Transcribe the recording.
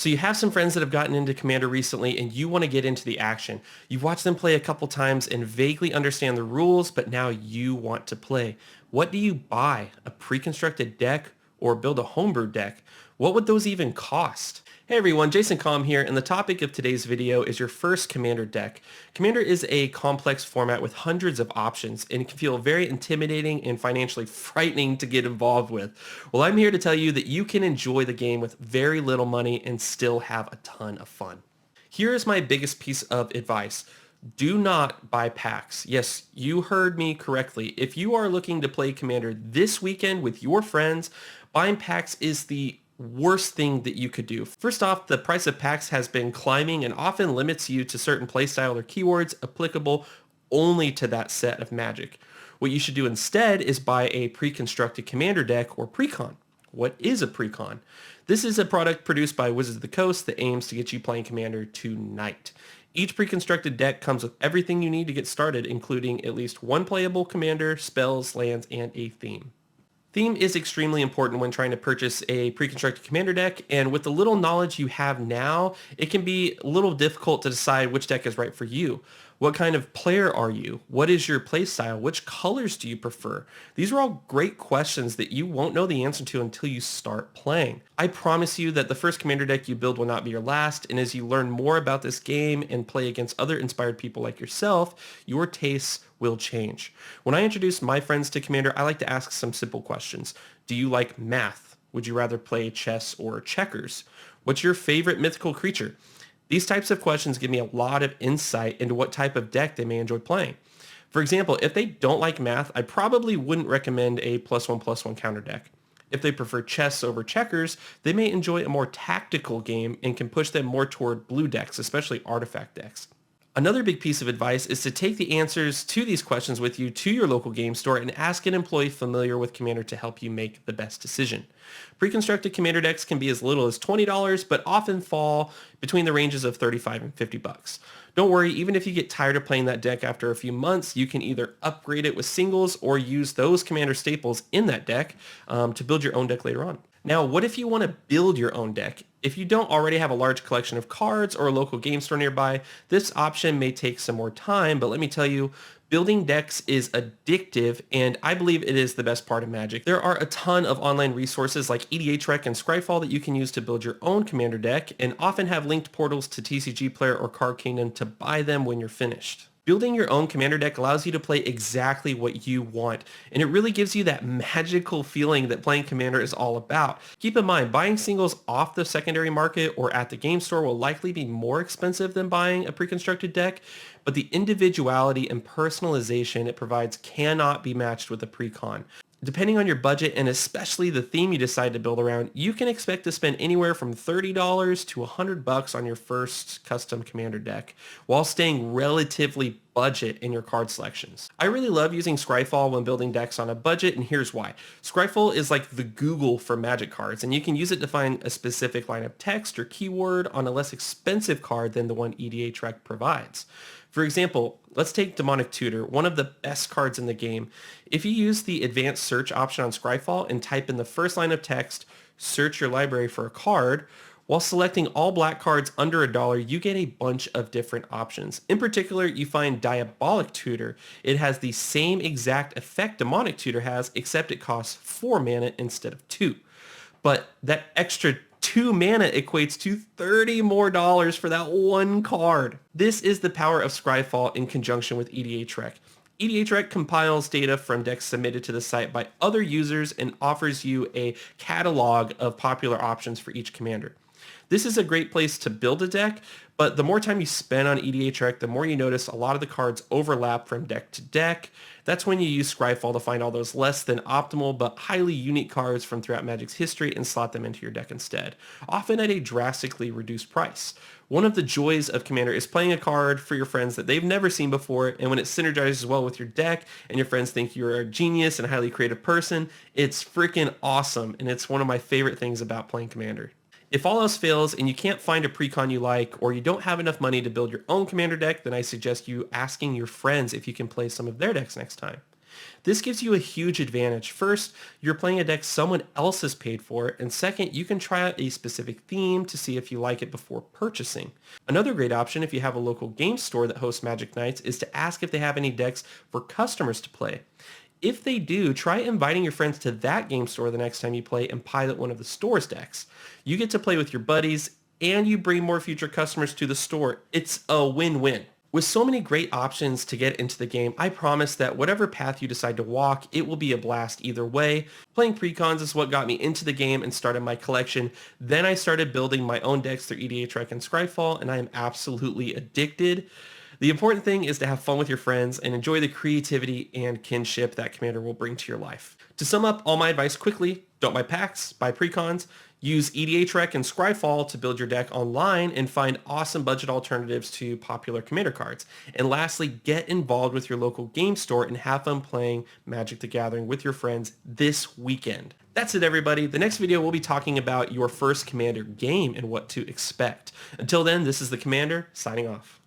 So you have some friends that have gotten into Commander recently and you want to get into the action. You've watched them play a couple times and vaguely understand the rules, but now you want to play. What do you buy? A pre-constructed deck or build a homebrew deck? What would those even cost? Hey everyone, Jason Com here, and the topic of today's video is your first Commander deck. Commander is a complex format with hundreds of options, and it can feel very intimidating and financially frightening to get involved with. Well, I'm here to tell you that you can enjoy the game with very little money and still have a ton of fun. Here is my biggest piece of advice. Do not buy packs. Yes, you heard me correctly. If you are looking to play Commander this weekend with your friends, buying packs is the worst thing that you could do. First off, the price of packs has been climbing and often limits you to certain playstyle or keywords applicable only to that set of Magic. What you should do instead is buy a pre-constructed Commander deck or precon. What is a precon? This is a product produced by Wizards of the Coast that aims to get you playing Commander tonight. Each pre-constructed deck comes with everything you need to get started, including at least one playable commander, spells, lands, and a theme. Theme is extremely important when trying to purchase a pre-constructed commander deck, and with the little knowledge you have now, it can be a little difficult to decide which deck is right for you. What kind of player are you? What is your play style? Which colors do you prefer? These are all great questions that you won't know the answer to until you start playing. I promise you that the first commander deck you build will not be your last, and as you learn more about this game and play against other inspired people like yourself, your tastes will change. When I introduce my friends to Commander, I like to ask some simple questions. Do you like math? Would you rather play chess or checkers? What's your favorite mythical creature? These types of questions give me a lot of insight into what type of deck they may enjoy playing. For example, if they don't like math, I probably wouldn't recommend a +1/+1 counter deck. If they prefer chess over checkers, they may enjoy a more tactical game and can push them more toward blue decks, especially artifact decks. Another big piece of advice is to take the answers to these questions with you to your local game store and ask an employee familiar with Commander to help you make the best decision. Pre-constructed Commander decks can be as little as $20, but often fall between the ranges of $35 and $50. Don't worry, even if you get tired of playing that deck after a few months, you can either upgrade it with singles or use those Commander staples in that deck to build your own deck later on. Now, what if you want to build your own deck? If you don't already have a large collection of cards or a local game store nearby, this option may take some more time, but let me tell you, building decks is addictive, and I believe it is the best part of Magic. There are a ton of online resources like EDHREC and Scryfall that you can use to build your own Commander deck, and often have linked portals to TCG Player or Card Kingdom to buy them when you're finished. Building your own Commander deck allows you to play exactly what you want, and it really gives you that magical feeling that playing Commander is all about. Keep in mind, buying singles off the secondary market or at the game store will likely be more expensive than buying a pre-constructed deck, but the individuality and personalization it provides cannot be matched with a pre-con. Depending on your budget and especially the theme you decide to build around, you can expect to spend anywhere from $30 to $100 on your first custom Commander deck, while staying relatively budget in your card selections. I really love using Scryfall when building decks on a budget, and here's why. Scryfall is like the Google for Magic cards, and you can use it to find a specific line of text or keyword on a less expensive card than the one EDHREC provides. For example, let's take Demonic Tutor, one of the best cards in the game. If you use the advanced search option on Scryfall and type in the first line of text, search your library for a card, while selecting all black cards under $1, you get a bunch of different options. In particular, you find Diabolic Tutor. It has the same exact effect Demonic Tutor has, except it costs 4 mana instead of 2. But that extra 2 mana equates to $30 more for that one card. This is the power of Scryfall in conjunction with EDHREC. EDHREC compiles data from decks submitted to the site by other users and offers you a catalog of popular options for each commander. This is a great place to build a deck, but the more time you spend on EDHREC, the more you notice a lot of the cards overlap from deck to deck. That's when you use Scryfall to find all those less than optimal but highly unique cards from throughout Magic's history and slot them into your deck instead, often at a drastically reduced price. One of the joys of Commander is playing a card for your friends that they've never seen before, and when it synergizes well with your deck and your friends think you're a genius and a highly creative person, it's freaking awesome, and it's one of my favorite things about playing Commander. If all else fails and you can't find a precon you like, or you don't have enough money to build your own Commander deck, then I suggest you asking your friends if you can play some of their decks next time. This gives you a huge advantage. First, you're playing a deck someone else has paid for, and second, you can try out a specific theme to see if you like it before purchasing. Another great option if you have a local game store that hosts Magic Nights is to ask if they have any decks for customers to play. If they do, try inviting your friends to that game store the next time you play and pilot one of the store's decks. You get to play with your buddies and you bring more future customers to the store. It's a win-win. With so many great options to get into the game, I promise that whatever path you decide to walk, it will be a blast either way. Playing precons is what got me into the game and started my collection. Then I started building my own decks through EDHREC and Scryfall, and I am absolutely addicted. The important thing is to have fun with your friends and enjoy the creativity and kinship that Commander will bring to your life. To sum up all my advice quickly, don't buy packs, buy precons, use EDHREC and Scryfall to build your deck online and find awesome budget alternatives to popular Commander cards. And lastly, get involved with your local game store and have fun playing Magic the Gathering with your friends this weekend. That's it, everybody. The next video we'll be talking about your first Commander game and what to expect. Until then, this is the Commander signing off.